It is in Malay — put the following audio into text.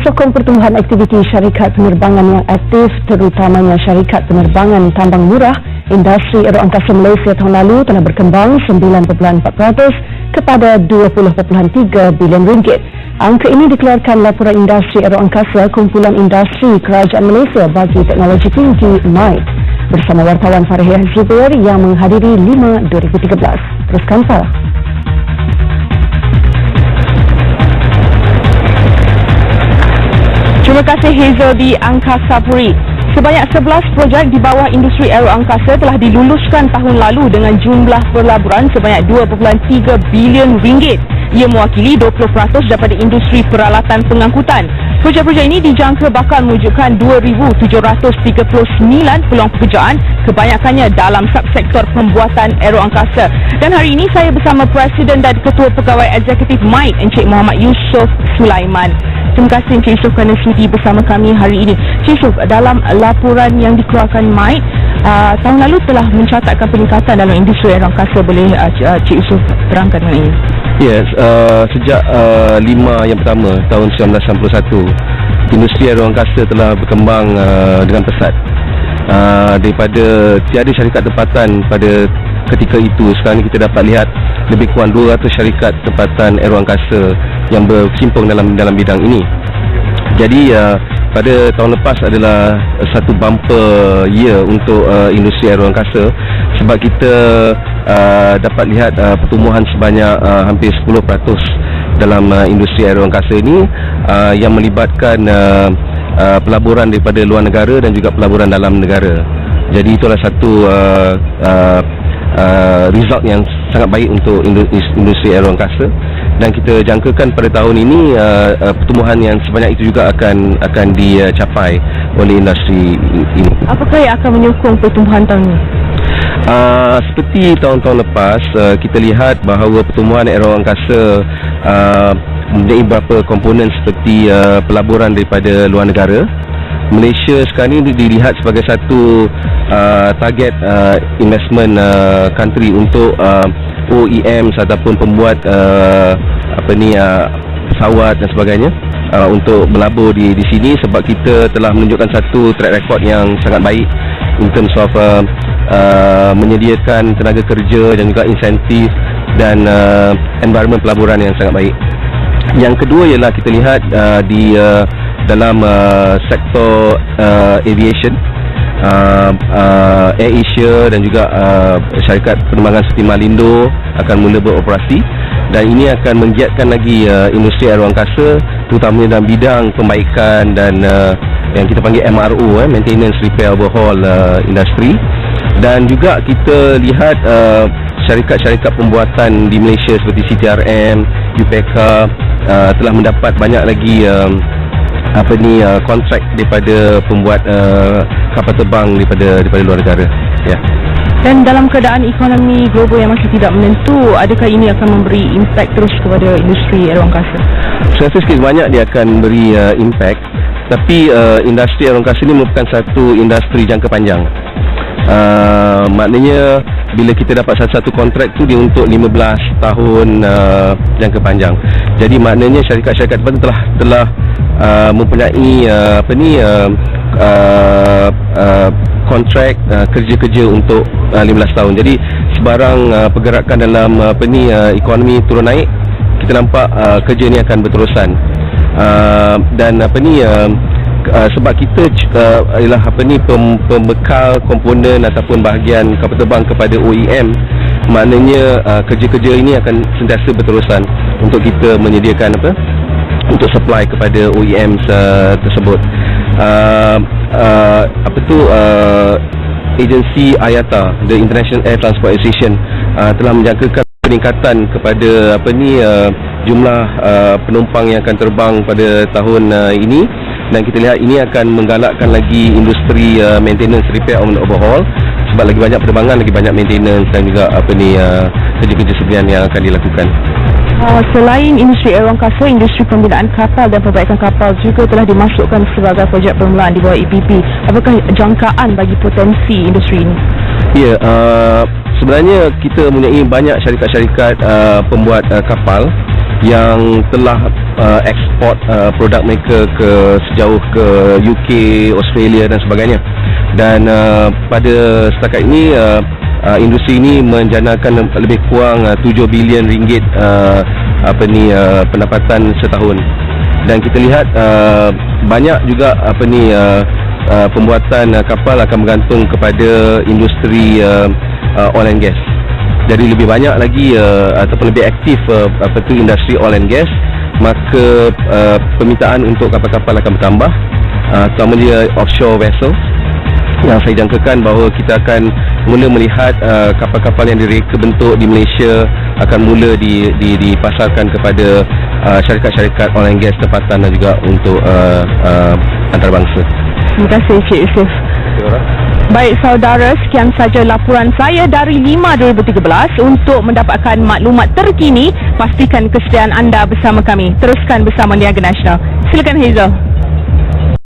Sokong pertumbuhan aktiviti syarikat penerbangan yang aktif, terutamanya syarikat penerbangan tambang murah, industri aeroangkasa Malaysia tahun lalu telah berkembang 9.4% kepada 20.3 bilion ringgit. Angka ini dikeluarkan laporan industri aeroangkasa Kumpulan Industri Kerajaan Malaysia bagi Teknologi Tinggi MITE bersama wartawan Farhiah Zubair yang menghadiri 5 2013. Teruskan Farah. Terima kasih Hazel di Angkasa Puri. Sebanyak 11 projek di bawah industri aeroangkasa telah diluluskan tahun lalu dengan jumlah pelaburan sebanyak 2.3 bilion ringgit. Ia mewakili 20% daripada industri peralatan pengangkutan. Projek-projek ini dijangka bakal mewujudkan 2,739 peluang pekerjaan, kebanyakannya dalam subsektor pembuatan aeroangkasa. Dan hari ini saya bersama Presiden dan Ketua Pegawai Eksekutif MITE, Encik Muhammad Yusof Sulaiman. Terima kasih Encik Yusof kerana sudi bersama kami hari ini. Encik Yusof, dalam laporan yang dikeluarkan MITE, tahun lalu telah mencatatkan peningkatan dalam industri aeroangkasa. Boleh Encik Yusof terangkan mengenai ini? Yes, sejak 5 yang pertama tahun 1991, industri aeroangkasa telah berkembang dengan pesat. Daripada tiada syarikat tempatan pada ketika itu, sekarang ini kita dapat lihat lebih kurang 200 syarikat tempatan aeroangkasa yang berkecimpung dalam bidang ini. Jadi pada tahun lepas adalah satu bumper year untuk industri aeroangkasa, sebab kita dapat lihat pertumbuhan sebanyak hampir 10% dalam industri aeroangkasa ini, yang melibatkan pelaburan daripada luar negara dan juga pelaburan dalam negara. Jadi itulah satu result yang sangat baik untuk industri aeroangkasa, dan kita jangkakan pada tahun ini pertumbuhan yang sebanyak itu juga akan dicapai oleh industri ini. Apakah yang akan menyokong pertumbuhan tahun ini? Seperti tahun-tahun lepas, kita lihat bahawa pertumbuhan aeroangkasa mempunyai beberapa komponen seperti pelaburan daripada luar negara. Malaysia sekarang ini dilihat sebagai satu target investment country untuk OEMs ataupun pembuat pesawat dan sebagainya untuk berlabur di sini, sebab kita telah menunjukkan satu track record yang sangat baik in terms of menyediakan tenaga kerja dan juga insentif dan environment pelaburan yang sangat baik. Yang kedua ialah kita lihat di dalam sektor aviation, AirAsia dan juga syarikat penerbangan seperti Malindo akan mula beroperasi, dan ini akan menggiatkan lagi industri aeroangkasa, terutamanya dalam bidang pembaikan dan yang kita panggil MRO, maintenance, repair, overhaul industri. Dan juga kita lihat syarikat-syarikat pembuatan di Malaysia seperti CTRM, UPK telah mendapat banyak lagi kontrak daripada pembuat kapal terbang daripada luar negara. Ya. Dan dalam keadaan ekonomi global yang masih tidak menentu, adakah ini akan memberi impak terus kepada industri aeroangkasa? Saya rasa sikit banyak dia akan beri impak, tapi industri aeroangkasa ini merupakan satu industri jangka panjang. Maknanya bila kita dapat satu kontrak tu dia untuk 15 tahun jangka panjang. Jadi maknanya syarikat-syarikat telah mempunyai kontrak kerja-kerja untuk 15 tahun. Jadi sebarang pergerakan dalam ekonomi turun naik, kita nampak kerja ni akan berterusan. Dan sebab kita ialah pembekal komponen ataupun bahagian kapal terbang kepada OEM, maknanya kerja-kerja ini akan sentiasa berterusan untuk kita menyediakan untuk supply kepada OEM tersebut. Agensi IATA, the International Air Transport Association, telah menjangkakan peningkatan kepada jumlah penumpang yang akan terbang pada tahun ini, dan kita lihat ini akan menggalakkan lagi industri maintenance, repair and overhaul, sebab lagi banyak penerbangan, lagi banyak maintenance dan juga kerja-kerja sebenarnya yang akan dilakukan. Selain industri aeroangkasa, industri pembinaan kapal dan perbaikan kapal juga telah dimasukkan sebagai projek permulaan di bawah EPP. Apakah jangkaan bagi potensi industri ini? Ya, sebenarnya kita mempunyai banyak syarikat-syarikat pembuat kapal yang telah ekspor produk mereka sejauh ke UK, Australia dan sebagainya. Dan pada setakat ini industri ini menjanakan lebih kurang 7 bilion ringgit pendapatan setahun. Dan kita lihat banyak juga pembuatan kapal akan bergantung kepada industri oil and gas. Jadi lebih banyak lagi ataupun lebih aktif industri oil and gas, maka permintaan untuk kapal-kapal akan bertambah, terutama dia offshore vessel. Yang saya jangkakan bahawa kita akan mula melihat kapal-kapal yang direka bentuk di Malaysia akan mula dipasarkan kepada syarikat-syarikat oil and gas tempatan dan juga untuk antarabangsa. Terima kasih Cik Yusof. Baik saudara, sekian saja laporan saya dari 5 2013. Untuk mendapatkan maklumat terkini, pastikan kesediaan anda bersama kami. Teruskan bersama Niaga Nasional. Silakan Hazel.